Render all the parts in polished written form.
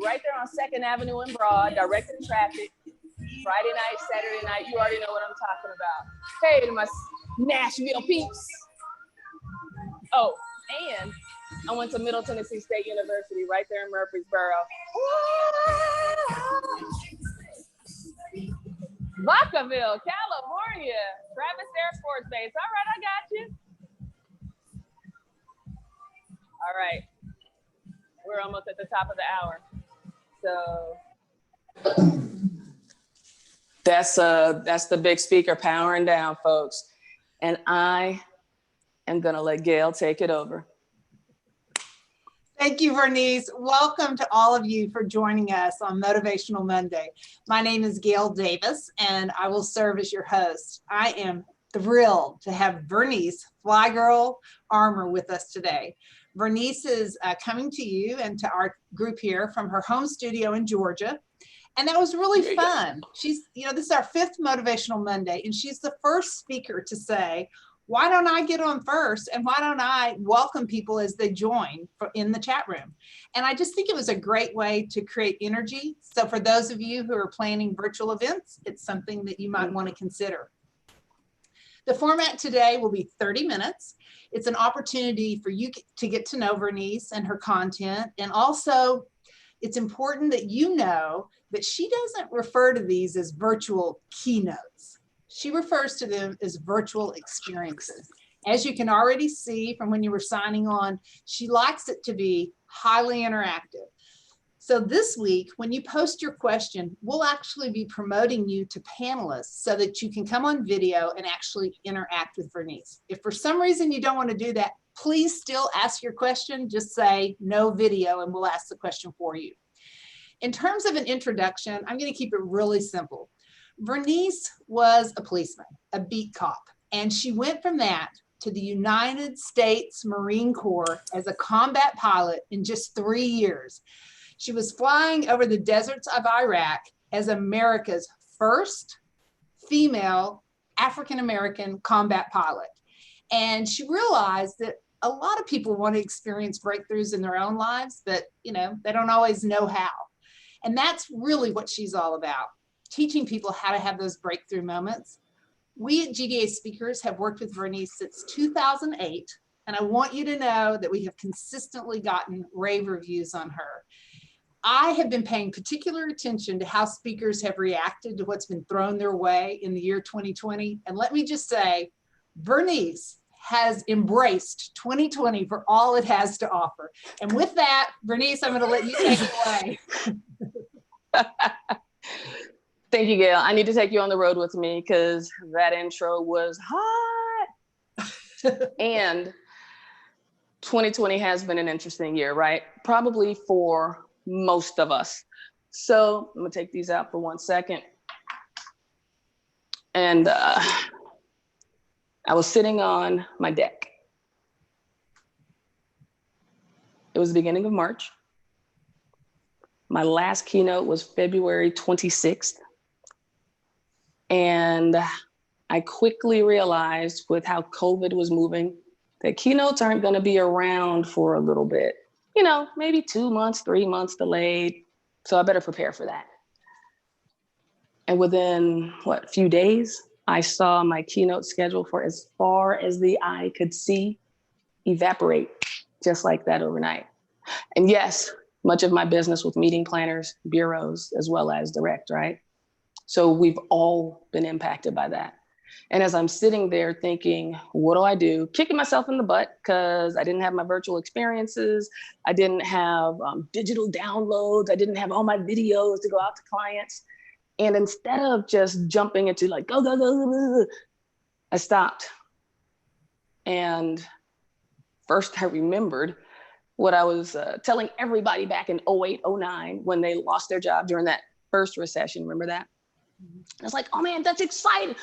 right there on 2nd Avenue in Broad, directing traffic. Friday night, Saturday night, you already know what I'm talking about. Hey, to my Nashville peeps. Oh, and I went to Middle Tennessee State University right there in Murfreesboro. Vacaville, California, Travis Air Force Base. All right, I got you. All right, we're almost at the top of the hour. So that's the big speaker powering down, folks. And I am gonna let Gail take it over. Thank you, Vernice. Welcome to all of you for joining us on Motivational Monday. My name is Gail Davis, and I will serve as your host. I am thrilled to have Vernice, FlyGirl, Armour with us today. Vernice is coming to you and to our group here from her home studio in Georgia. And that was really fun. She's, this is our 5th Motivational Monday, and she's the first speaker to say, why don't I get on first? And why don't I welcome people as they join in the chat room? And I just think it was a great way to create energy. So for those of you who are planning virtual events, it's something that you might want to consider. The format today will be 30 minutes. It's an opportunity for you to get to know Vernice and her content. And also, it's important that you know that she doesn't refer to these as virtual keynotes. She refers to them as virtual experiences. As you can already see from when you were signing on, she likes it to be highly interactive. So this week, when you post your question, we'll actually be promoting you to panelists so that you can come on video and actually interact with Vernice. If for some reason you don't want to do that, please still ask your question. Just say no video and we'll ask the question for you. In terms of an introduction, I'm going to keep it really simple. Vernice was a policeman, a beat cop, and she went from that to the United States Marine Corps as a combat pilot in just 3 years. She was flying over the deserts of Iraq as America's first female African-American combat pilot. And she realized that a lot of people want to experience breakthroughs in their own lives, but they don't always know how. And that's really what she's all about. Teaching people how to have those breakthrough moments. We at GDA Speakers have worked with Vernice since 2008, and I want you to know that we have consistently gotten rave reviews on her. I have been paying particular attention to how speakers have reacted to what's been thrown their way in the year 2020, and let me just say, Vernice has embraced 2020 for all it has to offer. And with that, Vernice, I'm going to let you take it away. Thank you, Gail. I need to take you on the road with me because that intro was hot. And 2020 has been an interesting year, right? Probably for most of us. So I'm gonna take these out for 1 second. And I was sitting on my deck. It was the beginning of March. My last keynote was February 26th. And I quickly realized with how COVID was moving that keynotes aren't going to be around for a little bit, maybe 2 months, 3 months delayed. So I better prepare for that. And within a few days, I saw my keynote schedule for as far as the eye could see evaporate just like that overnight. And yes, much of my business with meeting planners, bureaus, as well as direct, right? So we've all been impacted by that. And as I'm sitting there thinking, what do I do? Kicking myself in the butt because I didn't have my virtual experiences. I didn't have digital downloads. I didn't have all my videos to go out to clients. And instead of just jumping into go, go, go, go, go, I stopped. And first I remembered what I was telling everybody back in 08, 09 when they lost their job during that first recession. Remember that? I was like, oh man, that's exciting.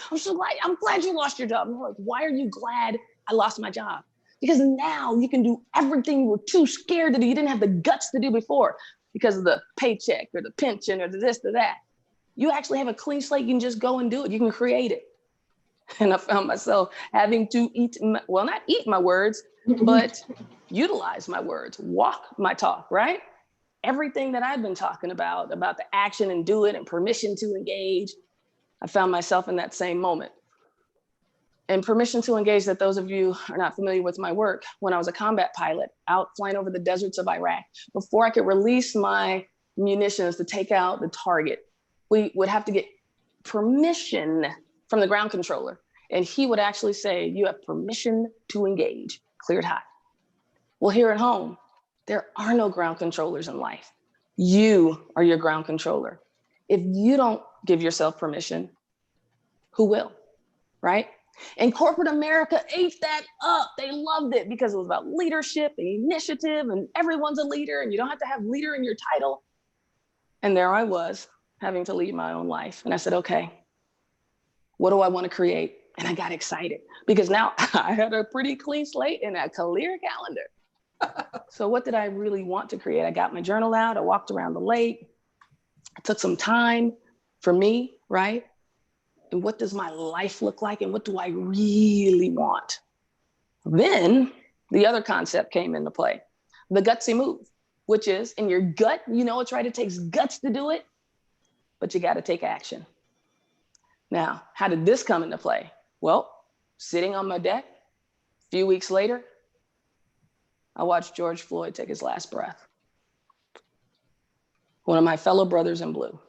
I'm glad you lost your job. And they're like, why are you glad I lost my job? Because now you can do everything you were too scared to do. You didn't have the guts to do before because of the paycheck or the pension or the this or that. You actually have a clean slate. You can just go and do it. You can create it. And I found myself having to not eat my words, but utilize my words, walk my talk, right? everything that I've been talking about the action and do it and permission to engage, I found myself in that same moment. And permission to engage, that those of you are not familiar with my work, when I was a combat pilot out flying over the deserts of Iraq, before I could release my munitions to take out the target, we would have to get permission from the ground controller. And he would actually say, you have permission to engage, cleared hot. Well, here at home, there are no ground controllers in life. You are your ground controller. If you don't give yourself permission, who will, right? And corporate America ate that up. They loved it because it was about leadership and initiative and everyone's a leader and you don't have to have leader in your title. And there I was having to lead my own life. And I said, okay, what do I want to create? And I got excited because now I had a pretty clean slate and a clear calendar. So what did I really want to create? I got my journal out. I walked around the lake. I took some time for me, right? And what does my life look like? And what do I really want? Then the other concept came into play, the gutsy move, which is in your gut, you know it's right. It takes guts to do it, but you got to take action. Now, how did this come into play? Well, sitting on my deck, a few weeks later, I watched George Floyd take his last breath. One of my fellow brothers in blue.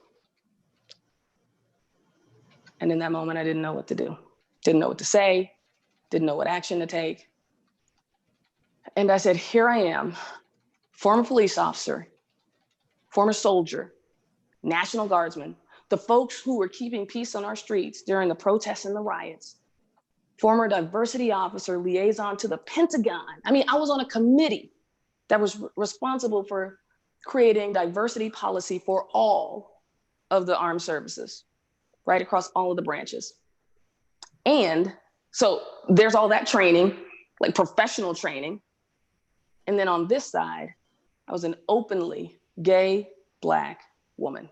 And in that moment, I didn't know what to do. Didn't know what to say, didn't know what action to take. And I said, here I am, former police officer, former soldier, National Guardsman, the folks who were keeping peace on our streets during the protests and the riots, former diversity officer, liaison to the Pentagon. I mean, I was on a committee that was responsible for creating diversity policy for all of the armed services, right across all of the branches. And so there's all that training, like professional training. And then on this side, I was an openly gay Black woman.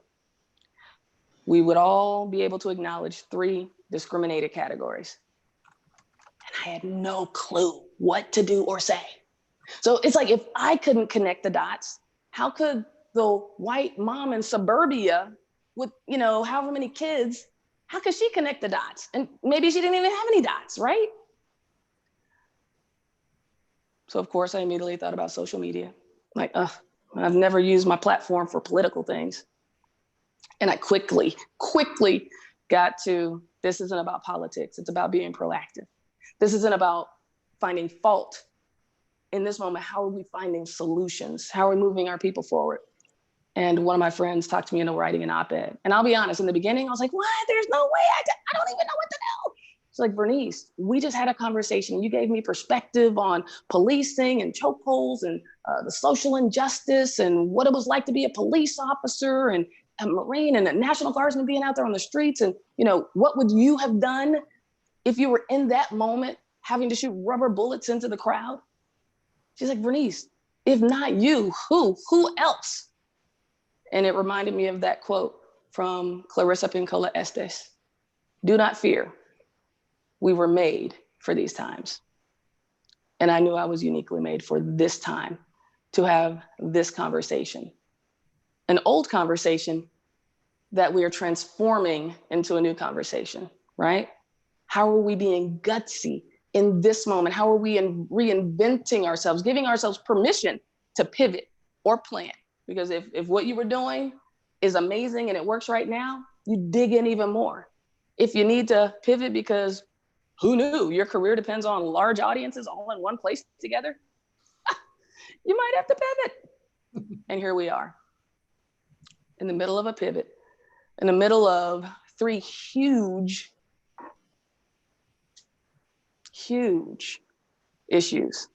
We would all be able to acknowledge 3 discriminated categories. And I had no clue what to do or say. So it's like, if I couldn't connect the dots, how could the white mom in suburbia with, you know, however many kids, how could she connect the dots? And maybe she didn't even have any dots, right? So of course I immediately thought about social media. Like, I've never used my platform for political things. And I quickly got to, this isn't about politics. It's about being proactive. This isn't about finding fault. In this moment, how are we finding solutions? How are we moving our people forward? And one of my friends talked to me into writing an op-ed. And I'll be honest, in the beginning, I was like, what? There's no way, I don't even know what to do. It's like, Vernice, we just had a conversation. You gave me perspective on policing and chokeholds and the social injustice and what it was like to be a police officer and a Marine and a National Guardsman being out there on the streets. And, you know, what would you have done if you were in that moment having to shoot rubber bullets into the crowd? She's like, Vernice, if not you, who else? And it reminded me of that quote from Clarissa Pinkola Estes. Do not fear. We were made for these times. And I knew I was uniquely made for this time to have this conversation. An old conversation that we are transforming into a new conversation, right? How are we being gutsy in this moment? How are we reinventing ourselves, giving ourselves permission to pivot or plan? Because if what you were doing is amazing and it works right now, you dig in even more. If you need to pivot because who knew your career depends on large audiences all in one place together, you might have to pivot. And here we are in the middle of a pivot, in the middle of 3 huge issues: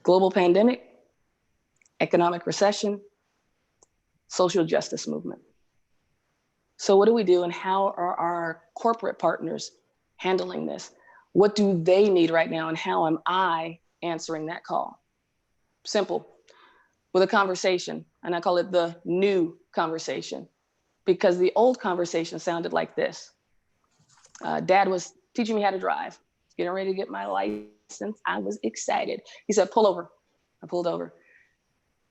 global pandemic, economic recession, social justice movement. So what do we do and how are our corporate partners handling this? What do they need right now and how am I answering that call? Simple, with a conversation, and I call it the new conversation because the old conversation sounded like this. Dad was teaching me how to drive, getting ready to get my license. I was excited. He said, pull over. I pulled over.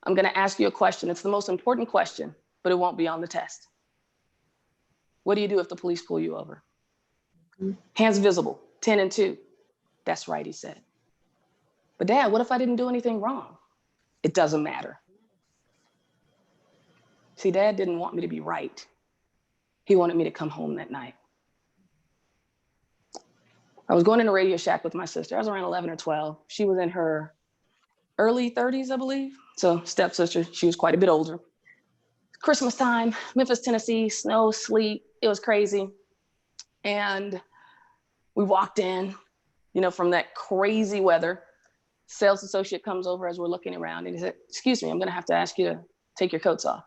I'm going to ask you a question. It's the most important question, but it won't be on the test. What do you do if the police pull you over? Hands visible, 10 and 2. That's right, he said. But Dad, what if I didn't do anything wrong? It doesn't matter. See, Dad didn't want me to be right. He wanted me to come home that night. I was going in a Radio Shack with my sister. I was around 11 or 12. She was in her early 30s, I believe. So stepsister, she was quite a bit older. Christmas time, Memphis, Tennessee, snow, sleet. It was crazy. And we walked in, you know, from that crazy weather. Sales associate comes over as we're looking around and he said, excuse me, I'm going to have to ask you to take your coats off.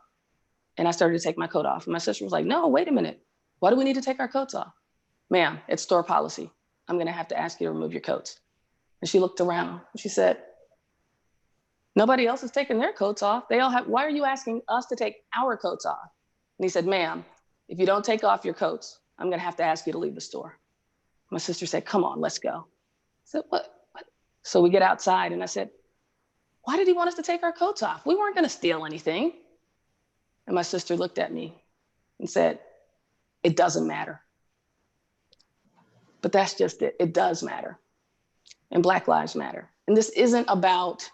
And I started to take my coat off. And my sister was like, no, wait a minute. Why do we need to take our coats off? Ma'am, it's store policy. I'm going to have to ask you to remove your coats. And she looked around and she said, nobody else is taking their coats off. They all have, why are you asking us to take our coats off? And he said, ma'am, if you don't take off your coats, I'm going to have to ask you to leave the store. My sister said, come on, let's go. I said, what? So we get outside and I said, why did he want us to take our coats off? We weren't going to steal anything. And my sister looked at me and said, it doesn't matter. But that's just it. It does matter. And Black Lives Matter. And this isn't about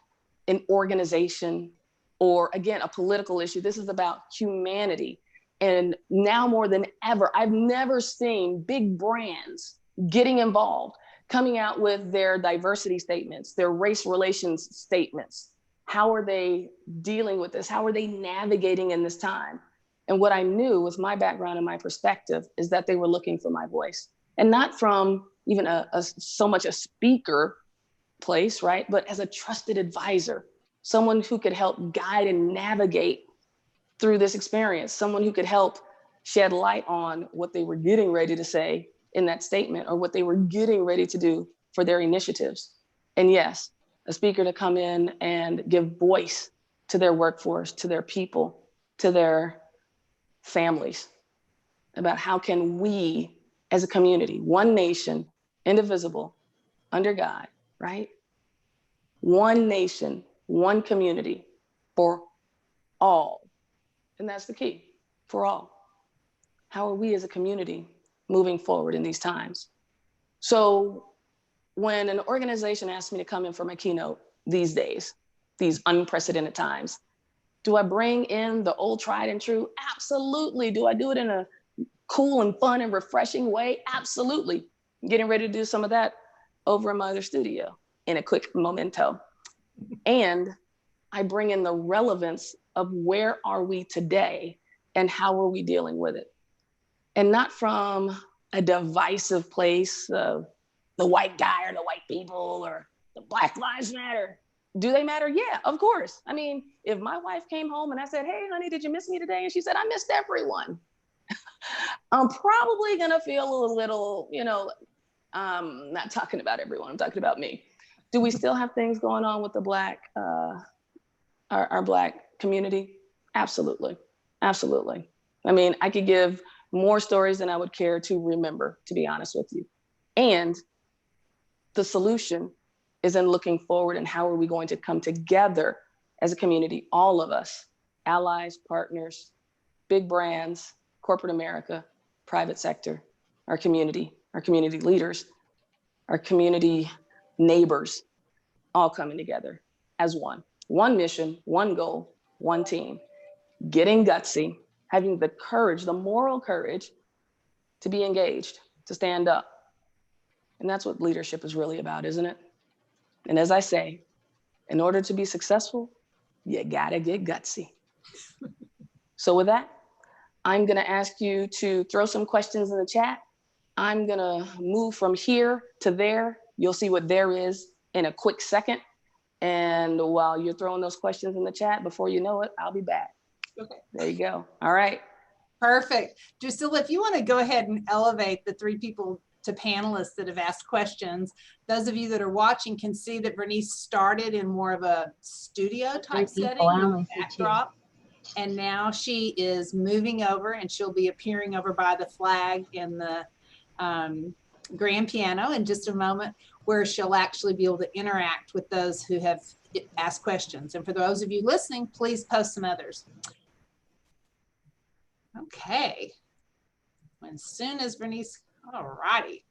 an organization or, again, a political issue. This is about humanity. And now more than ever, I've never seen big brands getting involved, coming out with their diversity statements, their race relations statements. How are they dealing with this? How are they navigating in this time? And what I knew with my background and my perspective is that they were looking for my voice. And not from even so much a speaker place, right? But as a trusted advisor, someone who could help guide and navigate through this experience, someone who could help shed light on what they were getting ready to say in that statement or what they were getting ready to do for their initiatives. And yes, a speaker to come in and give voice to their workforce, to their people, to their families, about how can we as a community, one nation, indivisible, under God, right? One nation, one community for all. And that's the key, for all. How are we as a community moving forward in these times? So when an organization asks me to come in for my keynote these days, these unprecedented times, do I bring in the old tried and true? Absolutely. Do I do it in a cool and fun and refreshing way? Absolutely. I'm getting ready to do some of that over in my other studio in a quick momento. And I bring in the relevance of where are we today and how are we dealing with it? And not from a divisive place of the white guy or the white people or the Black Lives Matter. Do they matter? Yeah, of course. I mean, if my wife came home and I said, hey, honey, did you miss me today? And she said, I missed everyone. I'm probably gonna feel a little, not talking about everyone, I'm talking about me. Do we still have things going on with the Black, our Black community? Absolutely, absolutely. I mean, I could give more stories than I would care to remember, to be honest with you. And the solution is in looking forward and how are we going to come together as a community, all of us, allies, partners, big brands, corporate America, private sector, our community leaders, our community neighbors, all coming together as one mission, one goal, one team, getting gutsy, having the courage, the moral courage to be engaged, to stand up. And that's what leadership is really about, isn't it? And as I say, in order to be successful, you gotta get gutsy. So with that, I'm gonna ask you to throw some questions in the chat. I'm gonna move from here to there. You'll see what there is in a quick second. And while you're throwing those questions in the chat, before you know it, I'll be back. Okay. There you go. All right. Perfect. Drusilla, if you want to go ahead and elevate the three people to panelists that have asked questions, those of you that are watching can see that Vernice started in more of a studio type setting with backdrop. And now she is moving over and she'll be appearing over by the flag in the grand piano in just a moment, where she'll actually be able to interact with those who have ask questions. And for those of you listening, please post some others. Okay. As soon as Vernice, all righty.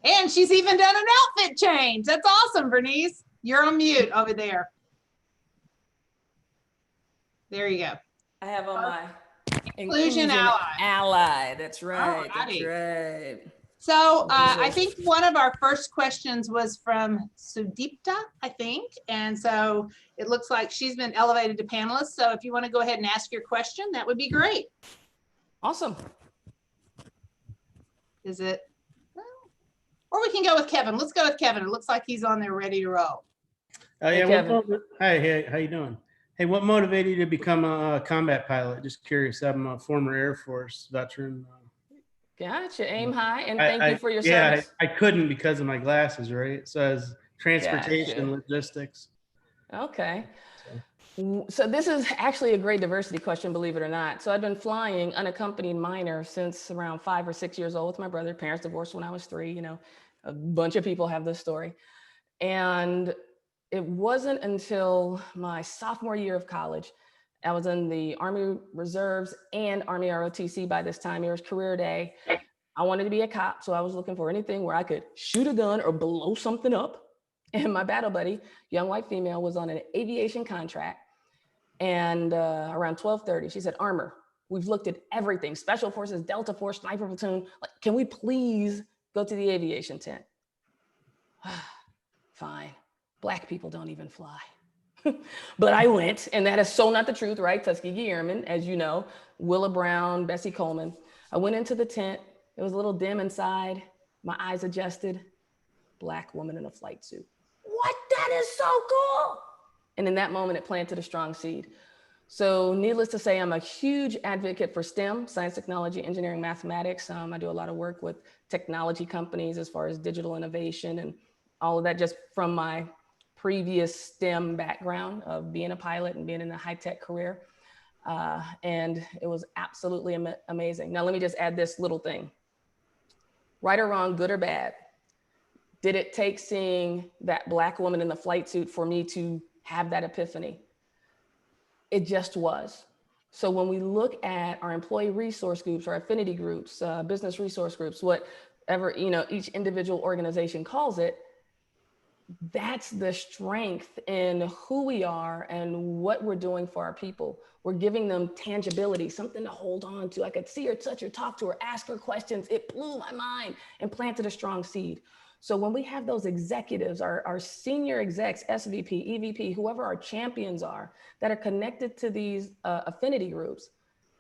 And she's even done an outfit change. That's awesome, Vernice. You're on mute over there. There you go. I have on my Inclusion ally. That's right. Alrighty. That's right. So I think one of our first questions was from Sudipta, I think. And so it looks like she's been elevated to panelist. So if you want to go ahead and ask your question, that would be great. Awesome. Is it? Or we can go with Kevin. Let's go with Kevin. It looks like he's on there ready to roll. Yeah. Kevin. Hi, how you doing? Hey, what motivated you to become a combat pilot? Just curious. I'm a former Air Force veteran. Gotcha. Aim high, and thank you for your service. I couldn't because of my glasses, right? So as transportation, logistics. Okay. So this is actually a great diversity question, believe it or not. So I've been flying unaccompanied minor since around 5 or 6 years old with my brother. Parents divorced when I was 3. You know, a bunch of people have this story. And it wasn't until my sophomore year of college, I was in the Army Reserves and Army ROTC by this time. It was career day. I wanted to be a cop, so I was looking for anything where I could shoot a gun or blow something up. And my battle buddy, young white female, was on an aviation contract. And around 12:30, she said, "Armour, we've looked at everything, Special Forces, Delta Force, Sniper Platoon. Like, can we please go to the aviation tent?" Fine. Black people don't even fly. But I went, and that is so not the truth, right? Tuskegee Airmen, as you know, Willa Brown, Bessie Coleman. I went into the tent. It was a little dim inside. My eyes adjusted. Black woman in a flight suit. What? That is so cool. And in that moment, it planted a strong seed. So needless to say, I'm a huge advocate for STEM, science, technology, engineering, mathematics. I do a lot of work with technology companies as far as digital innovation and all of that, just from my previous STEM background of being a pilot and being in a high-tech career. And it was absolutely amazing. Now, let me just add this little thing. Right or wrong, good or bad, did it take seeing that Black woman in the flight suit for me to have that epiphany? It just was. So when we look at our employee resource groups, our affinity groups, business resource groups, whatever, you know, each individual organization calls it, that's the strength in who we are and what we're doing for our people. We're giving them tangibility, something to hold on to. I could see her, touch her, talk to her, ask her questions. It blew my mind and planted a strong seed. So when we have those executives, our senior execs, SVP, EVP, whoever our champions are, that are connected to these affinity groups,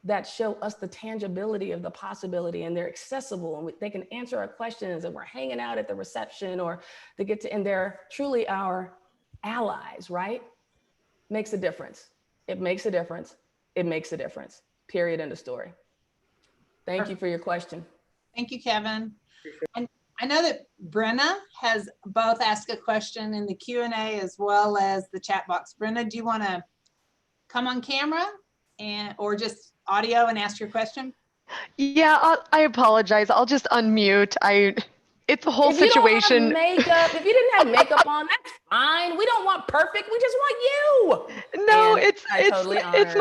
that show us the tangibility of the possibility, and they're accessible, and they can answer our questions, and we're hanging out at the reception, or they get to, and they're truly our allies, right? Makes a difference. It makes a difference. It makes a difference. Period. End of story. Thank you for your question. Thank you, Kevin. And I know that Brenna has both asked a question in the Q&A as well as the chat box. Brenna, do you want to come on camera or just audio and ask your question? Yeah, I apologize. I'll just unmute. It's a whole situation. If you didn't have makeup on, that's fine. We don't want perfect. We just want you. No, And it's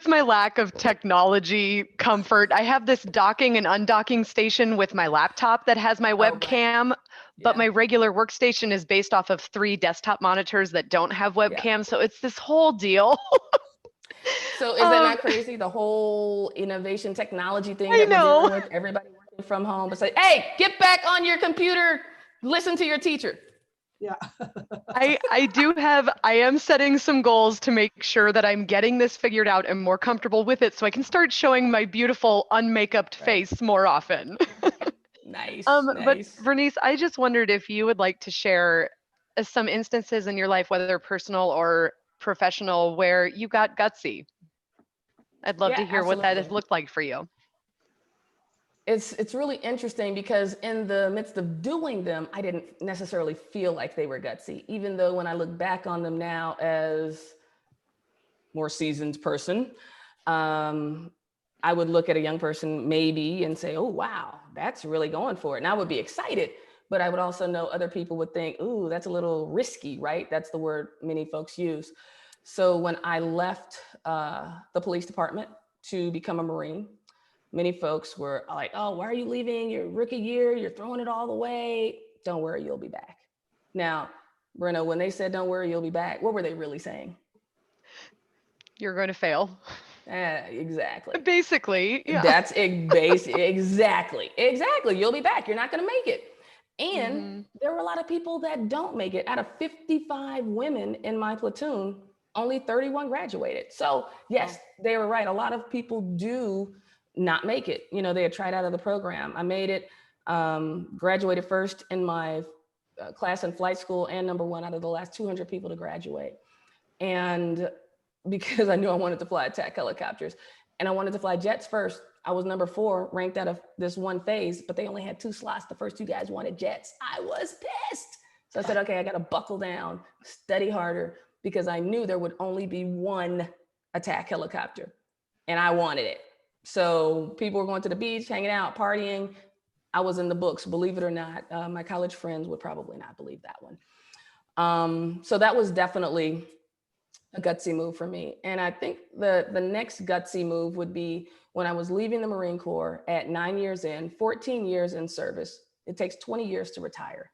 my lack of technology comfort. I have this docking and undocking station with my laptop that has my webcam, but my regular workstation is based off of 3 desktop monitors that don't have webcams. So it's this whole deal. So is that not crazy? The whole innovation technology thing that we're dealing with, everybody working from home, but say, hey, get back on your computer, listen to your teacher. Yeah. I am setting some goals to make sure that I'm getting this figured out and more comfortable with it so I can start showing my beautiful unmakeuped face more often. Nice. But Vernice, I just wondered if you would like to share some instances in your life, whether personal or professional, where you got gutsy. I'd love to hear what that has looked like for you. It's really interesting because in the midst of doing them, I didn't necessarily feel like they were gutsy, even though when I look back on them now as more seasoned person, I would look at a young person maybe and say, oh, wow, that's really going for it. And I would be excited. but I would also know other people would think, ooh, that's a little risky, right? That's the word many folks use. So when I left the police department to become a Marine, many folks were like, oh, why are you leaving your rookie year? You're throwing it all away. Don't worry, you'll be back. Now, Brenna, when they said, don't worry, you'll be back, what were they really saying? You're going to fail. Exactly. Basically, yeah. That's exactly. You'll be back. You're not going to make it. And there were a lot of people that don't make it. Out of 55 women in my platoon, only 31 graduated. So yes, they were right. A lot of people do not make it. You know, they had tried out of the program. I made it, graduated first in my class in flight school and number one out of the last 200 people to graduate. And because I knew I wanted to fly attack helicopters and I wanted to fly jets first. I was number 4 ranked out of this one phase, but they only had 2 slots. The first 2 guys wanted jets. I was pissed. So I said, okay, I got to buckle down, study harder, because I knew there would only be one attack helicopter and I wanted it. So people were going to the beach, hanging out, partying. I was in the books, believe it or not. My college friends would probably not believe that one. So that was definitely a gutsy move for me. And I think the next gutsy move would be when I was leaving the Marine Corps at 9 years in, 14 years in service. It takes 20 years to retire.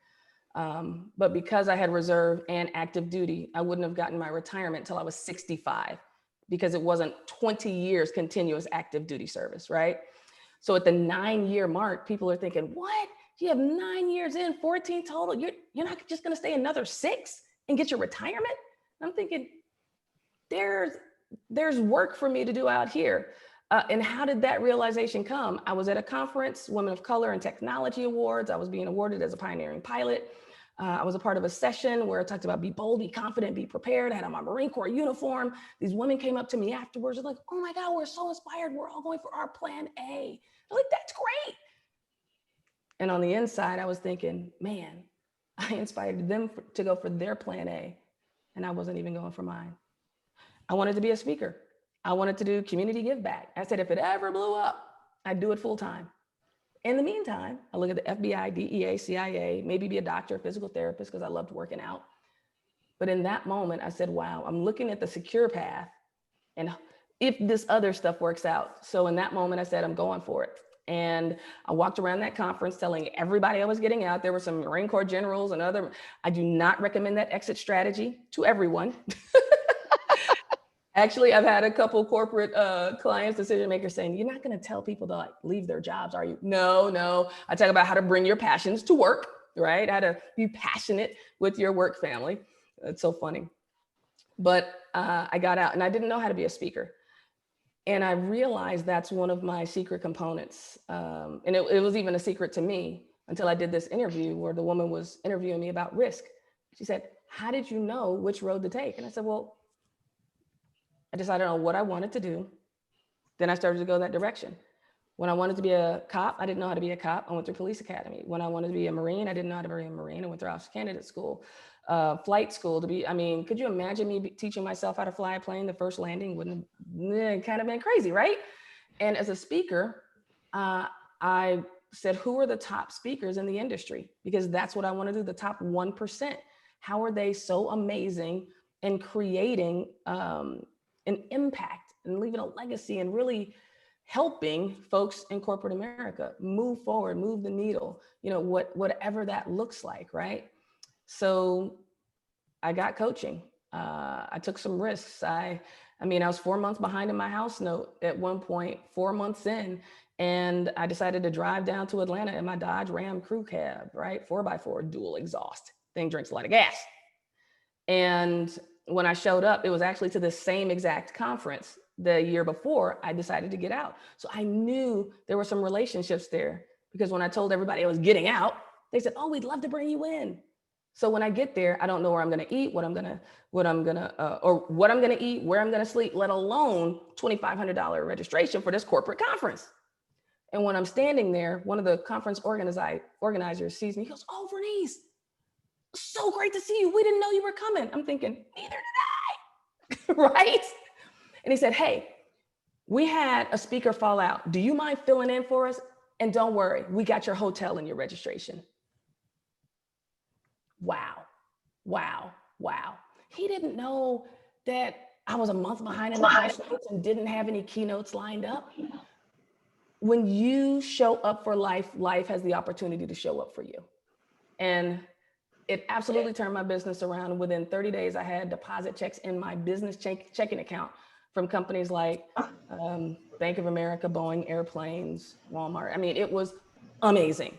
But because I had reserve and active duty, I wouldn't have gotten my retirement until I was 65 because it wasn't 20 years continuous active duty service, right? So at the 9-year mark, people are thinking, what? You have 9 years in, 14 total. You're not just gonna stay another 6 and get your retirement? I'm thinking, there's work for me to do out here. And how did that realization come? I was at a conference, Women of Color and Technology Awards. I was being awarded as a pioneering pilot. I was a part of a session where I talked about be bold, be confident, be prepared. I had on my Marine Corps uniform. These women came up to me afterwards. They're like, oh my God, we're so inspired. We're all going for our plan A. I'm like, that's great. And on the inside, I was thinking, man, I inspired them to go for their plan A. And I wasn't even going for mine. I wanted to be a speaker. I wanted to do community give back. I said, if it ever blew up, I'd do it full time. In the meantime, I look at the FBI, DEA, CIA, maybe be a doctor, a physical therapist, because I loved working out. But in that moment, I said, wow, I'm looking at the secure path. And if this other stuff works out. So in that moment, I said, I'm going for it. And I walked around that conference telling everybody I was getting out. There were some Marine Corps generals and other. I do not recommend that exit strategy to everyone. Actually, I've had a couple corporate clients, decision makers saying, you're not going to tell people to like leave their jobs, are you? No. I talk about how to bring your passions to work, right? How to be passionate with your work family. It's so funny. But I got out and I didn't know how to be a speaker. And I realized that's one of my secret components. And it was even a secret to me until I did this interview where the woman was interviewing me about risk. She said, how did you know which road to take? And I said, well, I decided on what I wanted to do. Then I started to go that direction. When I wanted to be a cop, I didn't know how to be a cop. I went through police academy. When I wanted to be a Marine, I didn't know how to be a Marine. I went through officer candidate school, flight school could you imagine me teaching myself how to fly a plane? The first landing wouldn't have kind of been crazy, right? And as a speaker, I said, who are the top speakers in the industry? Because that's what I want to do, the top 1%. How are they so amazing in creating an impact and leaving a legacy and really helping folks in corporate America move forward, move the needle, whatever that looks like, right? So I got coaching. I took some risks. I was 4 months behind in my house note at one point, 4 months in, and I decided to drive down to Atlanta in my Dodge Ram crew cab, right? 4x4 dual exhaust. Thing drinks a lot of gas. And when I showed up, it was actually to the same exact conference the year before I decided to get out. So I knew there were some relationships there because when I told everybody I was getting out, they said, oh, we'd love to bring you in. So when I get there, I don't know where I'm going to eat, what I'm going to eat, where I'm going to sleep, let alone $2,500 registration for this corporate conference. And when I'm standing there, one of the conference organizers sees me. He goes, oh, Vernice, so great to see you. We didn't know you were coming. I'm thinking, neither did I, right? And he said, hey, we had a speaker fall out. Do you mind filling in for us? And don't worry, we got your hotel and your registration. wow, wow, wow. He didn't know that I was a month behind in the house notes and didn't have any keynotes lined up. When you show up for life, life has the opportunity to show up for you. And it absolutely turned my business around. Within 30 days, I had deposit checks in my business checking account from companies like Bank of America, Boeing, Airplanes, Walmart. I mean, it was amazing.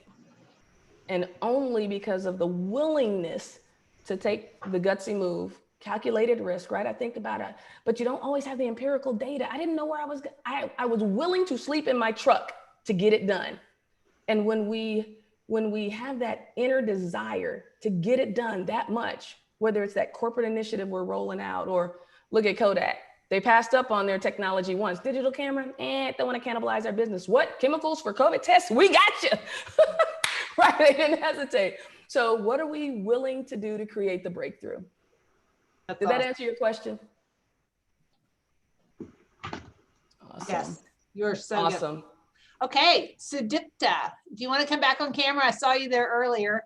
And only because of the willingness to take the gutsy move, calculated risk, right? I think about it, but you don't always have the empirical data. I didn't know where I was. I was willing to sleep in my truck to get it done. And when we have that inner desire to get it done that much, whether it's that corporate initiative we're rolling out, or look at Kodak. They passed up on their technology once. Digital camera, don't want to cannibalize our business. What? Chemicals for COVID tests? We got you. Right? They didn't hesitate. So what are we willing to do to create the breakthrough? Did that answer your question? Awesome. Yes, you're so awesome. Good. Okay, Sudipta, do you want to come back on camera? I saw you there earlier.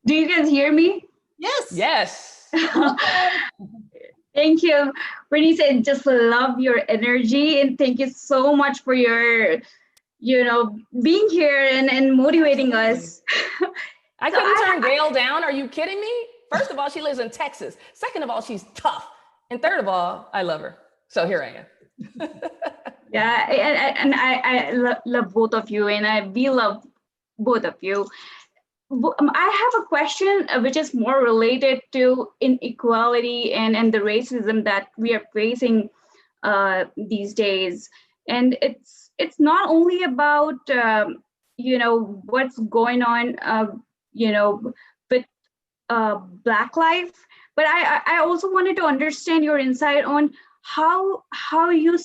Do you guys hear me? Yes. Yes. Thank you. Bernice, I just love your energy, and thank you so much for your, being here and motivating us. I couldn't turn Gail down. Are you kidding me? First of all, she lives in Texas. Second of all, she's tough. And third of all, I love her. So here I am. Yeah, and I love both of you, and we love both of you. I have a question which is more related to inequality and the racism that we are facing these days. And it's not only about what's going on with Black life, but I also wanted to understand your insight on how you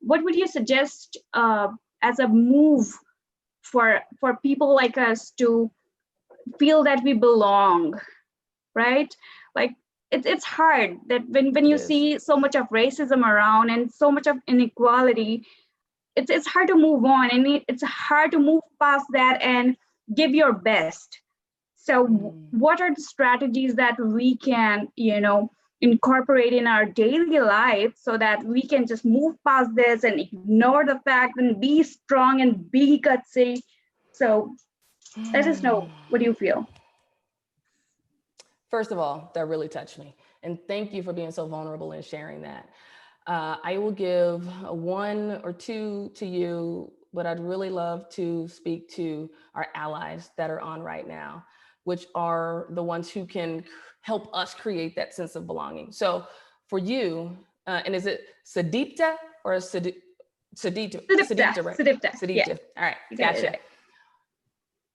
what would you suggest as a move for people like us to feel that we belong, right? Like it's hard that when you see so much of racism around and so much of inequality, it's hard to move on, and it's hard to move past that and give your best. So what are the strategies that we can, incorporate in our daily life so that we can just move past this and ignore the fact and be strong and be gutsy? So let us know, what do you feel? First of all, that really touched me. And thank you for being so vulnerable and sharing that. I will give one or two to you, but I'd really love to speak to our allies that are on right now, which are the ones who can help us create that sense of belonging. So for you, and is it Sudipta or Sudipta? Sudipta, right? Sudipta. Yeah. All right, gotcha. Right.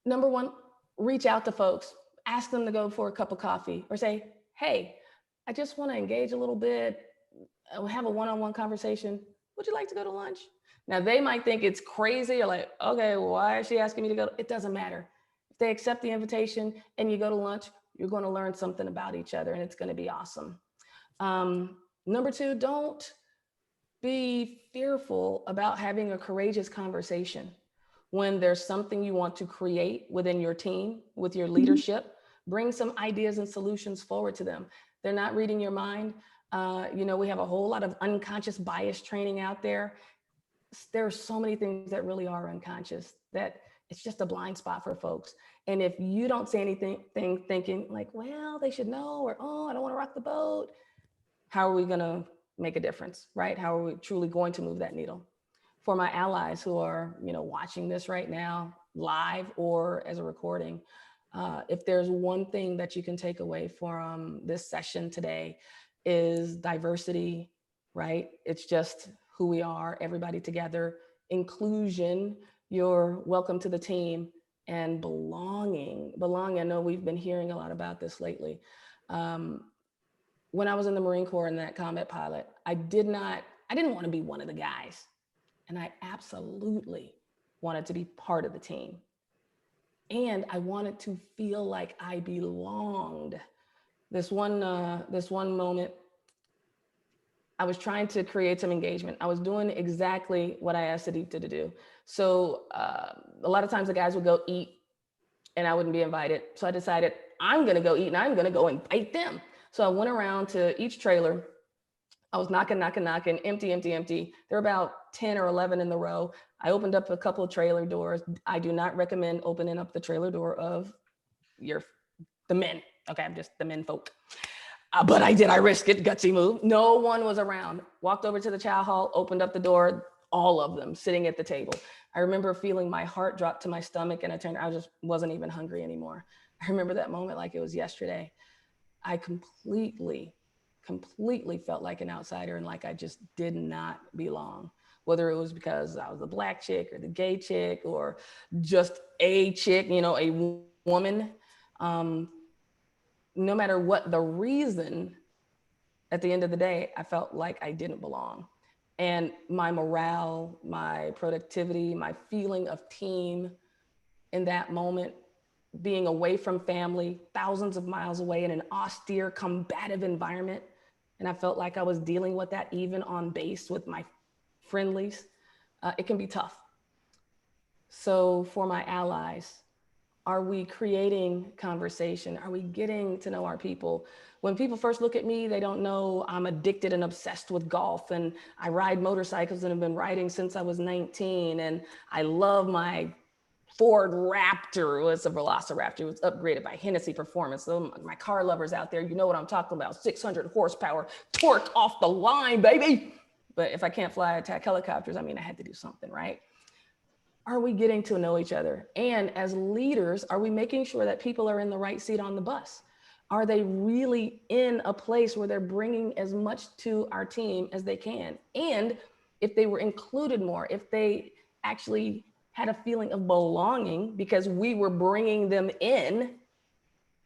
Number one, reach out to folks. Ask them to go for a cup of coffee, or say, hey, I just want to engage a little bit, have a one-on-one conversation. Would you like to go to lunch? Now, they might think it's crazy. You're like, okay, why is she asking me to go? It doesn't matter. If they accept the invitation and you go to lunch, you're going to learn something about each other, and it's going to be awesome. Number two, don't be fearful about having a courageous conversation. When there's something you want to create within your team, with your leadership, bring some ideas and solutions forward to them. They're not reading your mind. We have a whole lot of unconscious bias training out there. There are so many things that really are unconscious that it's just a blind spot for folks. And if you don't say anything thinking like, well, they should know, or, oh, I don't want to rock the boat, how are we going to make a difference, right? How are we truly going to move that needle? For my allies who are, watching this right now, live or as a recording, if there's one thing that you can take away from this session today, is diversity, right? It's just who we are, everybody together. Inclusion, you're welcome to the team. And belonging, I know we've been hearing a lot about this lately. When I was in the Marine Corps in that combat pilot, I didn't want to be one of the guys. And I absolutely wanted to be part of the team. And I wanted to feel like I belonged. This one moment, I was trying to create some engagement. I was doing exactly what I asked Aditya to do. So a lot of times the guys would go eat and I wouldn't be invited. So I decided I'm going to go eat and I'm going to go invite them. So I went around to each trailer. I was knocking, empty. There were about 10 or 11 in the row. I opened up a couple of trailer doors. I do not recommend opening up the trailer door of the men. Okay, I'm just the men folk. But I did, I risked it, gutsy move. No one was around. Walked over to the chow hall, opened up the door, all of them sitting at the table. I remember feeling my heart drop to my stomach, and I just wasn't even hungry anymore. I remember that moment like it was yesterday. I completely felt like an outsider and like I just did not belong. Whether it was because I was the Black chick or the gay chick or just a chick, a woman. No matter what the reason, at the end of the day, I felt like I didn't belong. And my morale, my productivity, my feeling of team in that moment, being away from family, thousands of miles away in an austere, combative environment. And I felt like I was dealing with that even on base with my friendlies. It can be tough. So for my allies, are we creating conversation? Are we getting to know our people? When people first look at me, they don't know I'm addicted and obsessed with golf, and I ride motorcycles and have been riding since I was 19, and I love my Ford Raptor. It's a Velociraptor. It was upgraded by Hennessy Performance. So my car lovers out there, you know what I'm talking about. 600 horsepower, torque off the line, baby. But if I can't fly attack helicopters, I had to do something, right? Are we getting to know each other? And as leaders, are we making sure that people are in the right seat on the bus? Are they really in a place where they're bringing as much to our team as they can? And if they were included more, if they actually had a feeling of belonging because we were bringing them in,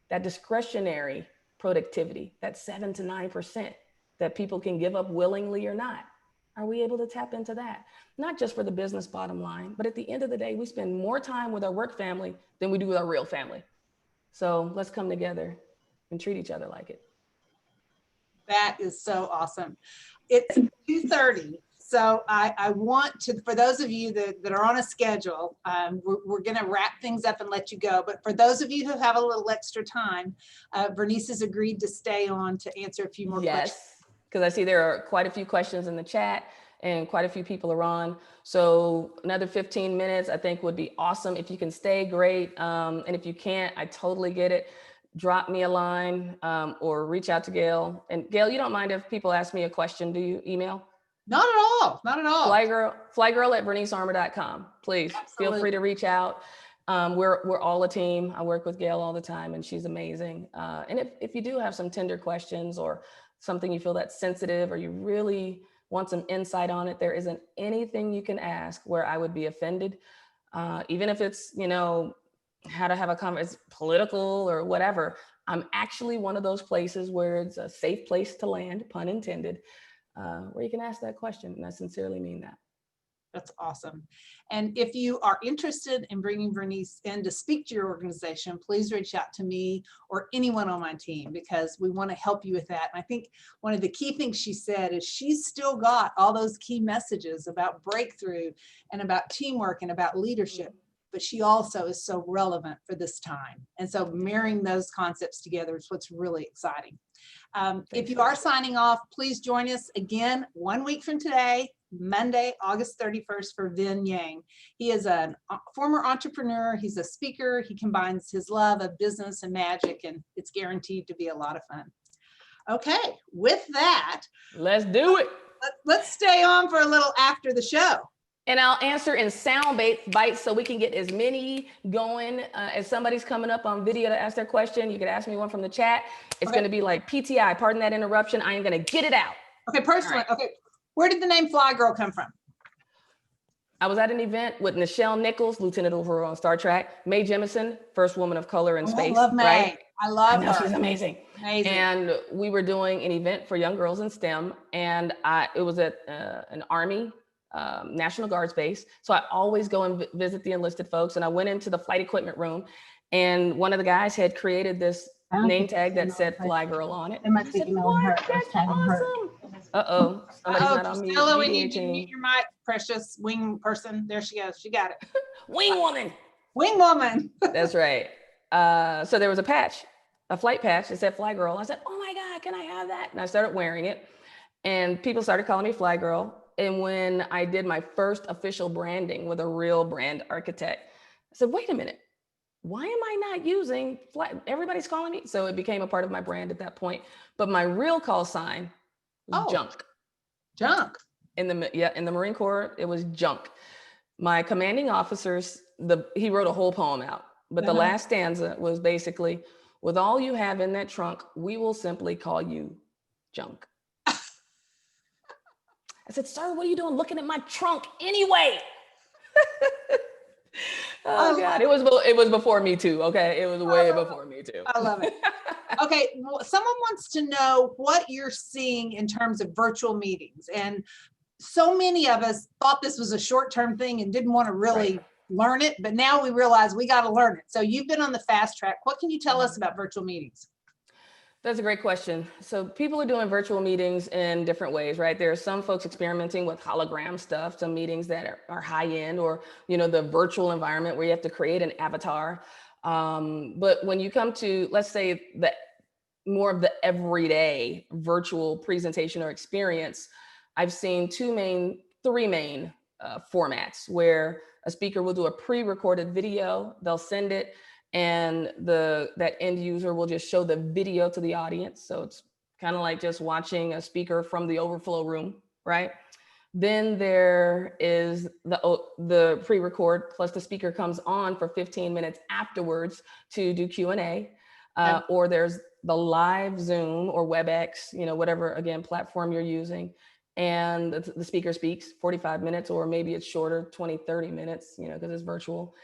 that discretionary productivity, that 7 to 9% that people can give up willingly or not. Are we able to tap into that? Not just for the business bottom line, but at the end of the day, we spend more time with our work family than we do with our real family. So let's come together and treat each other like it. That is so awesome. It's 2:30. So I want to, for those of you that are on a schedule, we're going to wrap things up and let you go. But for those of you who have a little extra time, Vernice has agreed to stay on to answer a few more questions. Yes, because I see there are quite a few questions in the chat and quite a few people are on. So another 15 minutes, I think would be awesome. If you can stay, great. And if you can't, I totally get it. Drop me a line or reach out to Gail. And Gail, you don't mind if people ask me a question, do you email? Not at all, not at all. FlyGirl at vernicearmour.com. Please feel free to reach out. We're all a team. I work with Gail all the time and she's amazing. And if you do have some tender questions or something you feel that's sensitive or you really want some insight on it, there isn't anything you can ask where I would be offended. Even if it's, how to have a conversation, political or whatever. I'm actually one of those places where it's a safe place to land, pun intended, where you can ask that question. And I sincerely mean that. That's awesome. And if you are interested in bringing Vernice in to speak to your organization, please reach out to me or anyone on my team because we want to help you with that. And I think one of the key things she said is she's still got all those key messages about breakthrough and about teamwork and about leadership, but she also is so relevant for this time. And so marrying those concepts together is what's really exciting. If you are signing off, please join us again 1 week from today, Monday, August 31st for Vin Yang. He is a former entrepreneur. He's a speaker. He combines his love of business and magic, and it's guaranteed to be a lot of fun. Okay, with that, let's do it. Let's stay on for a little after the show. And I'll answer in sound bites so we can get as many going. As somebody's coming up on video to ask their question, you can ask me one from the chat. It's going to be like PTI, pardon that interruption. I am going to get it out. Okay, personally, right. Okay. Where did the name FlyGirl come from? I was at an event with Nichelle Nichols, Lieutenant over on Star Trek, Mae Jemison, first woman of color in space. I love Mae. Right? I love her. She's amazing. Amazing. And we were doing an event for young girls in STEM, and it was at an Army National Guards base. So I always go and visit the enlisted folks. And I went into the flight equipment room, and one of the guys had created this name tag that said FlyGirl on it. I said, what? That's awesome. Uh-oh, somebody's not on mute. Stella, we need you to mute your mic, precious wing person. There she goes. She got it. Wing woman. Wing woman. That's right. So there was a patch, a flight patch that said FlyGirl. I said, oh my God, can I have that? And I started wearing it. And people started calling me FlyGirl. And when I did my first official branding with a real brand architect, I said, wait a minute, why am I not using Fly? Everybody's calling me. So it became a part of my brand at that point. But my real call sign was junk. Junk. In the Marine Corps, it was junk. My commanding officers, he wrote a whole poem out, but the last stanza was basically, with all you have in that trunk, we will simply call you junk. I said, sir, what are you doing looking at my trunk anyway? Oh God, it was before me too. Okay, it was way before me too. I love it. Okay, well, someone wants to know what you're seeing in terms of virtual meetings, and so many of us thought this was a short-term thing and didn't want to really learn it, but now we realize we got to learn it. So you've been on the fast track. What can you tell us about virtual meetings? That's a great question. So people are doing virtual meetings in different ways, right? There are some folks experimenting with hologram stuff, some meetings that are high end, or, the virtual environment where you have to create an avatar. But when you come to, let's say, the more of the everyday virtual presentation or experience, I've seen three main formats where a speaker will do a pre-recorded video, they'll send it, and that end user will just show the video to the audience. So it's kind of like just watching a speaker from the overflow room, right? Then there is the pre-record, plus the speaker comes on for 15 minutes afterwards to do Q&A, or there's the live Zoom or WebEx, whatever, again, platform you're using. And the speaker speaks 45 minutes, or maybe it's shorter, 20, 30 minutes, because it's virtual.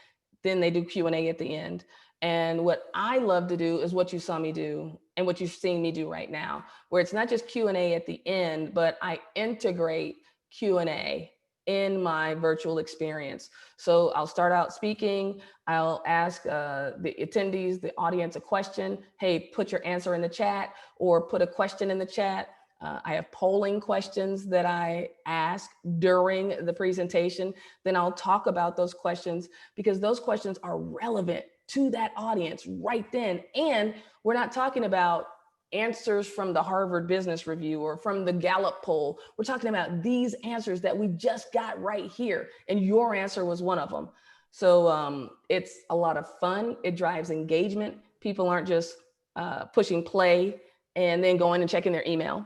Then they do Q&A at the end. And what I love to do is what you saw me do and what you're seeing me do right now, where it's not just Q&A at the end, but I integrate Q&A in my virtual experience. So I'll start out speaking, I'll ask the attendees, the audience, a question. Hey, put your answer in the chat, or put a question in the chat. I have polling questions that I ask during the presentation. Then I'll talk about those questions, because those questions are relevant to that audience right then. And we're not talking about answers from the Harvard Business Review or from the Gallup poll. We're talking about these answers that we just got right here. And your answer was one of them. So it's a lot of fun. It drives engagement. People aren't just pushing play and then going and checking their email.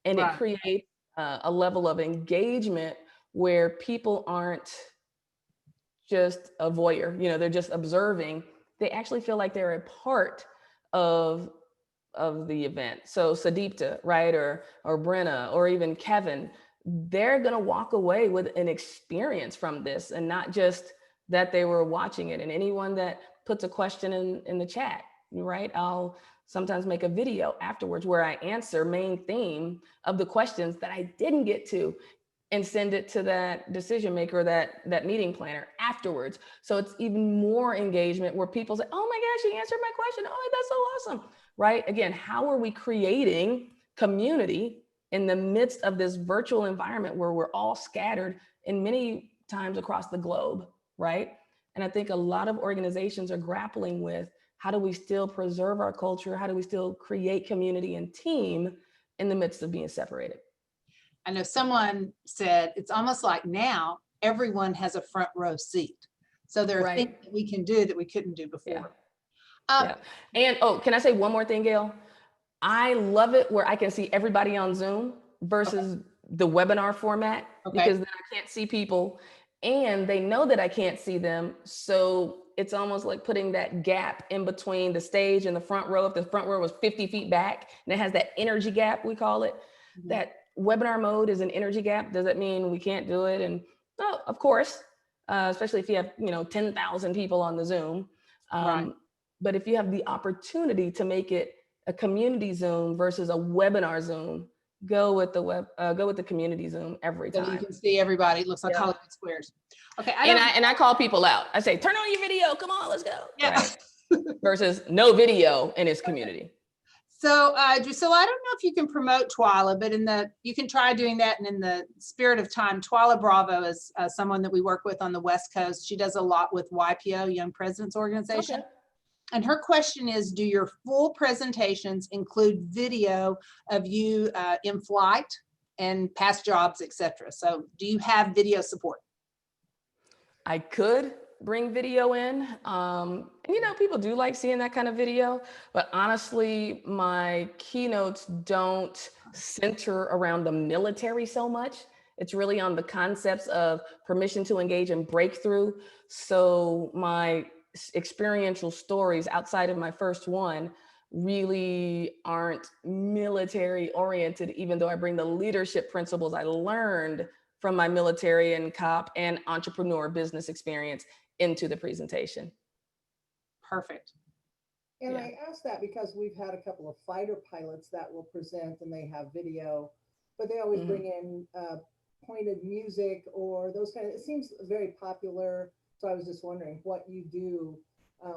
And it creates a level of engagement where people aren't just a voyeur, they're just observing. They actually feel like they're a part of the event. So Sadipta, right, or Brenna, or even Kevin, they're gonna walk away with an experience from this, and not just that they were watching it. And anyone that puts a question in the chat, right, I'll sometimes make a video afterwards where I answer main theme of the questions that I didn't get to, and send it to that decision maker, that meeting planner afterwards. So it's even more engagement where people say, oh my gosh, he answered my question. Oh, that's so awesome, right? Again, how are we creating community in the midst of this virtual environment where we're all scattered in many times across the globe, right? And I think a lot of organizations are grappling with, how do we still preserve our culture? How do we still create community and team in the midst of being separated? I know someone said it's almost like now everyone has a front row seat. So there are things that we can do that we couldn't do before. And can I say one more thing, Gail? I love it where I can see everybody on Zoom versus the webinar format, because then I can't see people and they know that I can't see them. So it's almost like putting that gap in between the stage and the front row. If the front row was 50 feet back and it has that energy gap, we call it, that webinar mode is an energy gap. Does that mean we can't do it? And oh, of course, especially if you have 10,000 people on the Zoom. But if you have the opportunity to make it a community Zoom versus a webinar Zoom, go with the community Zoom every time. So you can see everybody. It looks like Hollywood Squares. Okay. I call people out. I say, turn on your video. Come on, let's go. Yeah. Right? Versus no video in its community. So Drusilla, I don't know if you can promote Twyla, but you can try doing that. And in the spirit of time, Twyla Bravo is someone that we work with on the West Coast. She does a lot with YPO, Young Presidents Organization. And her question is, do your full presentations include video of you in flight and past jobs, etc.? So do you have video support? I could bring video in. And you know, people do like seeing that kind of video, but honestly, my keynotes don't center around the military so much. It's really on the concepts of permission to engage and breakthrough. So my experiential stories outside of my first one really aren't military oriented, even though I bring the leadership principles I learned from my military and cop and entrepreneur business experience into the presentation. Perfect. And Yeah. I asked that because we've had a couple of fighter pilots that will present and they have video, but they always bring in pointed music or those kind of, it seems very popular. So I was just wondering what you do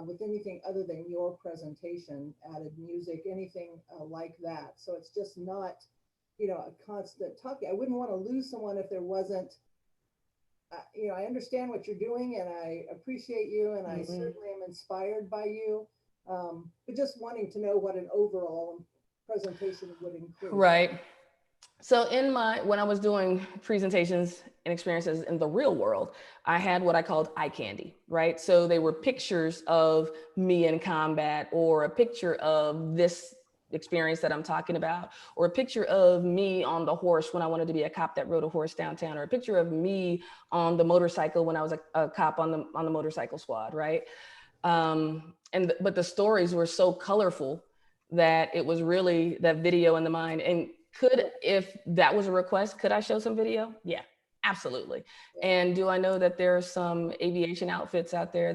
with anything other than your presentation, added music, anything like that. So it's just not, you know, a constant talking. I wouldn't want to lose someone if there wasn't, you know, I understand what you're doing and I appreciate you and I certainly am inspired by you, but just wanting to know what an overall presentation would include. Right. So when I was doing presentations and experiences in the real world, I had what I called eye candy, right? So they were pictures of me in combat, or a picture of this experience that I'm talking about, or a picture of me on the horse when I wanted to be a cop that rode a horse downtown, or a picture of me on the motorcycle when I was a cop on the motorcycle squad, right? But the stories were so colorful that it was really that video in the mind. And if that was a request, could I show some video? Yeah, absolutely. And do I know that there are some aviation outfits out there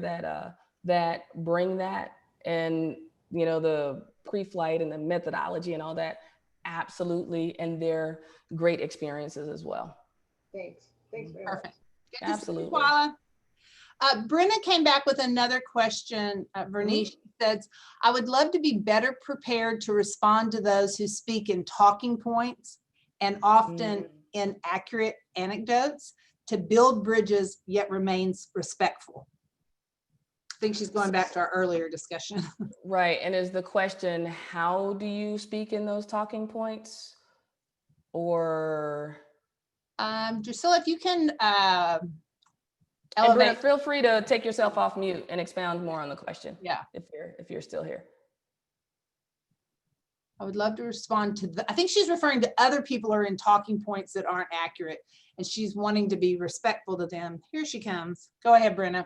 that bring that, and you know, the pre-flight and the methodology and all that? Absolutely. And they're great experiences as well. Thanks very much. Perfect. Absolutely. Paula. Brenna came back with another question. Vernice says, I would love to be better prepared to respond to those who speak in talking points and often inaccurate anecdotes, to build bridges yet remains respectful. I think she's going back to our earlier discussion. Right. And is the question, how do you speak in those talking points? Or Drusilla, if you can and Brenna, elevate. feel free to take yourself off mute and expound more on the question. Yeah. If you're still here. I would love to respond to I think she's referring to other people are in talking points that aren't accurate, and she's wanting to be respectful to them. Here she comes. Go ahead, Brenna.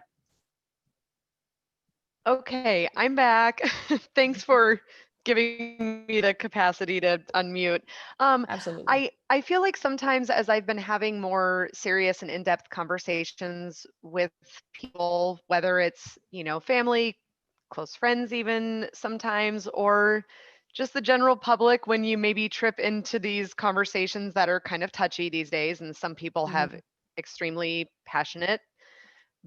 Okay, I'm back. Thanks for giving me the capacity to unmute. Absolutely. I feel like sometimes as I've been having more serious and in-depth conversations with people, whether it's, you know, family, close friends even sometimes, or just the general public, when you maybe trip into these conversations that are kind of touchy these days, and some people have extremely passionate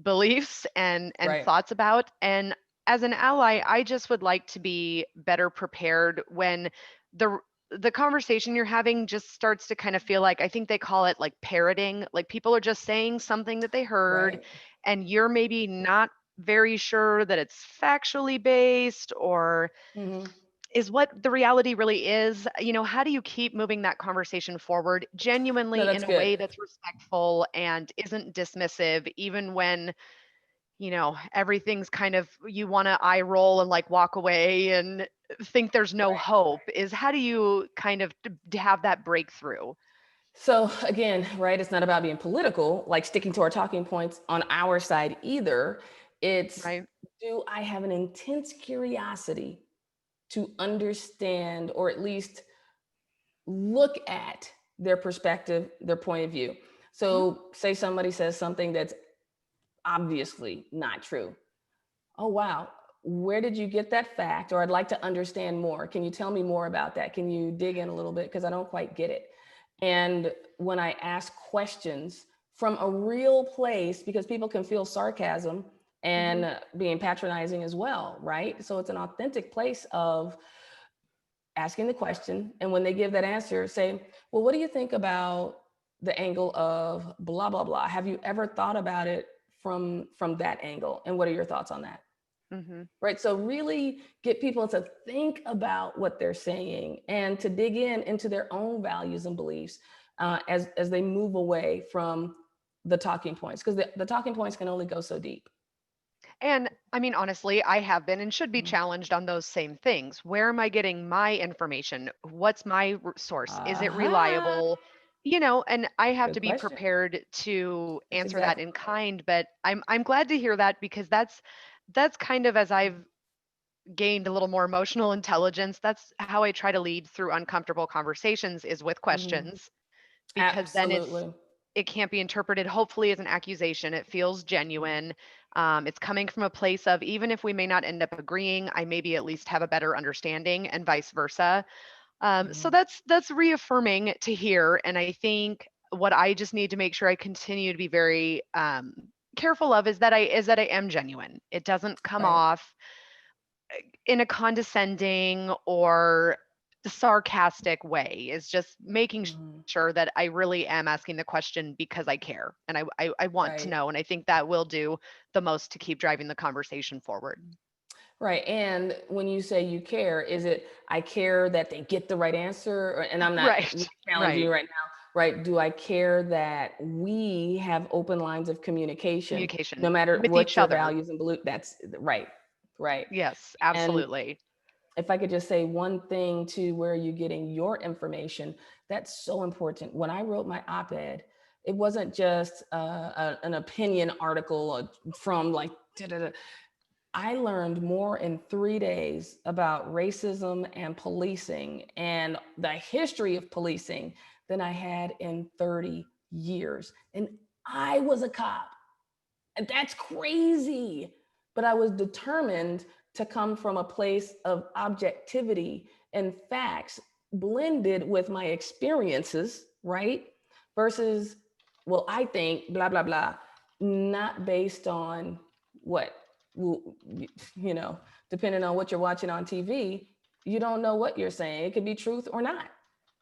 beliefs and Right. thoughts about. And as an ally, I just would like to be better prepared when the conversation you're having just starts to kind of feel like, I think they call it like parroting, like people are just saying something that they heard, Right. and you're maybe not very sure that it's factually based or is what the reality really is. You know, how do you keep moving that conversation forward No, genuinely that's in a way good. that's respectful and isn't dismissive, even when, you know, everything's kind of, you want to eye roll and like walk away and think there's no hope? Is how do you kind of have that breakthrough? So again, right, it's not about being political, like sticking to our talking points on our side either. It's, Right. do I have an intense curiosity to understand, or at least look at their perspective, their point of view? So say somebody says something that's obviously not true. Oh, wow. Where did you get that fact? Or I'd like to understand more. Can you tell me more about that? Can you dig in a little bit? Because I don't quite get it. And when I ask questions from a real place, because people can feel sarcasm and being patronizing as well, right? So it's an authentic place of asking the question. And when they give that answer, say, well, what do you think about the angle of blah, blah, blah? Have you ever thought about it from that angle? And what are your thoughts on that? Right. So really get people to think about what they're saying and to dig into their own values and beliefs as they move away from the talking points, because the talking points can only go so deep. And I mean, honestly, I have been and should be Mhm. challenged on those same things. Where am I getting my information? What's my source? Is it Aha. reliable? You know, and I have Good to be question. prepared to That's answer that exactly in right. kind, but I'm glad to hear that, because that's kind of, as I've gained a little more emotional intelligence, that's how I try to lead through uncomfortable conversations, is with Mhm. questions, because then Absolutely. it can't be interpreted hopefully as an accusation. It feels genuine. It's coming from a place of, even if we may not end up agreeing, I maybe at least have a better understanding, and vice versa. So Mhm. that's reaffirming to hear. And I think what I just need to make sure I continue to be very careful of is that I am genuine. It doesn't come Right. off in a condescending or sarcastic way. Is just making Mhm. sure that I really am asking the question because I care, and I want to Right. know. And I think that will do the most to keep driving the conversation forward. Right. And when you say you care, is it I care that they get the right answer? And I'm not Right. challenging Right. you right now, right? Do I care that we have open lines of communication, no Communication matter with what each your other. values and belief? That's right. Right. Yes, And absolutely. if I could just say one thing to where you're getting your information, that's so important. When I wrote my op-ed, it wasn't just an opinion article from like, da-da-da. I learned more in 3 days about racism and policing and the history of policing than I had in 30 years. And I was a cop. And that's crazy. But I was determined to come from a place of objectivity and facts blended with my experiences, right? Versus, well, I think blah, blah, blah, not based on what, you know, depending on what you're watching on TV, you don't know what you're saying. It could be truth or not.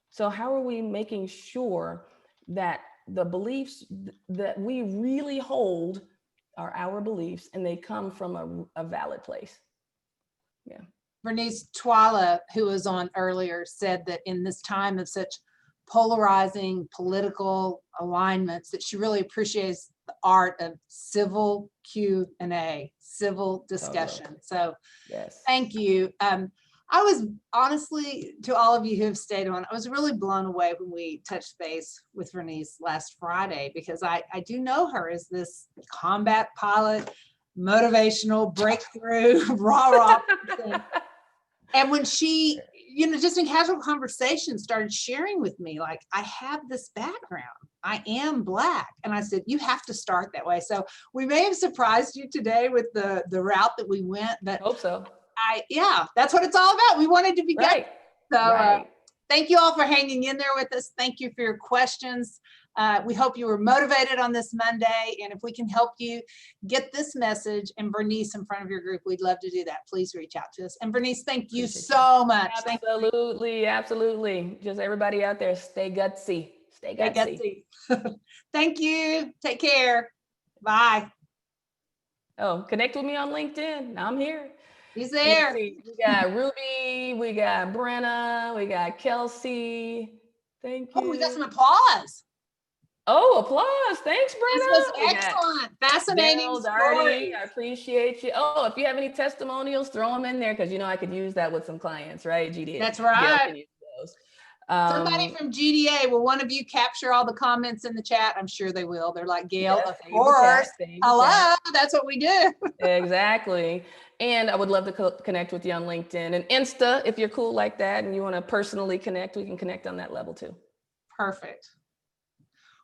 So, how are we making sure that the beliefs that we really hold are our beliefs and they come from a valid place? Yeah. Vernice Twala, who was on earlier, said that in this time of such polarizing political alignments, that she really appreciates the art of civil Q&A, civil discussion. Totally. So Yes. thank you. I was honestly, to all of you who have stayed on, I was really blown away when we touched base with Vernice last Friday, because I do know her as this combat pilot, motivational breakthrough, rah. And when she, you know, just in casual conversation started sharing with me, like, I have this background, I am Black. And I said, you have to start that way. So we may have surprised you today with the route that we went, but Hope so. yeah, that's what it's all about. We wanted to be Right. So Right. thank you all for hanging in there with us. Thank you for your questions. We hope you were motivated on this Monday. And if we can help you get this message and Vernice in front of your group, we'd love to do that. Please reach out to us. And Vernice, thank you Appreciate so much. Absolutely. Absolutely. Just everybody out there, stay gutsy. Stay gutsy. Thank you. Take care. Bye. Oh, connect with me on LinkedIn. I'm here. He's Let's there. see. We got Ruby, we got Brenna, we got Kelsey. Thank you. Oh, we got some applause. Oh, applause. Thanks, Brenna. This was We got excellent. Fascinating Belle story. Darty, I appreciate you. Oh, if you have any testimonials, throw them in there because you know I could use that with some clients, right? GDA. That's Gail right. can use those. Somebody from GDA, will one of you capture all the comments in the chat? I'm sure they will. They're like, Gail, Yes, of save the course. chat, save the Hello, chat. that's what we do. Exactly. And I would love to connect with you on LinkedIn and Insta. If you're cool like that and you want to personally connect, we can connect on that level too. Perfect.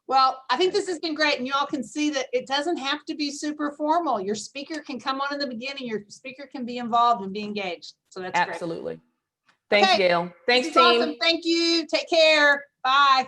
Well, I think this has been great. And you all can see that it doesn't have to be super formal. Your speaker can come on in the beginning. Your speaker can be involved and be engaged. So that's Absolutely. great. Thanks, Okay. Gail. Thanks, This is team. awesome. Thank you. Take care. Bye.